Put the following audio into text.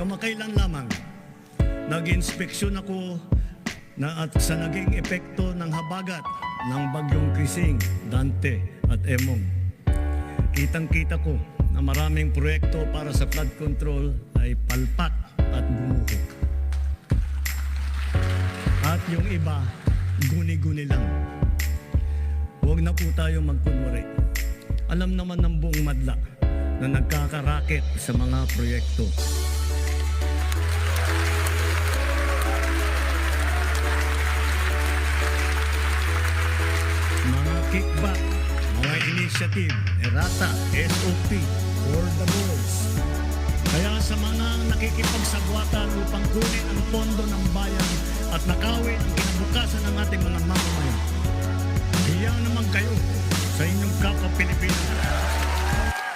kamakailan lamang, nag-inspeksyon ako at sa naging epekto ng habagat ng bagyong Krising, Dante at Emong. Kitang-kita ko na maraming proyekto para sa flood control ay palpak at bumuhok. At yung iba, guni-guni lang. Huwag na po tayo magkunwari. Alam naman ng buong madla na nagkakaraket sa mga proyekto. Mga kickback, mga initiative, errata, SOP, for the balls. Kaya sa mga nakikipagsabwatan upang kunin ang pondo ng bayan at nakawin ang kinabukasan ng ating mga mamamayan, hiya naman kayo sa inyong kapwa Pilipino.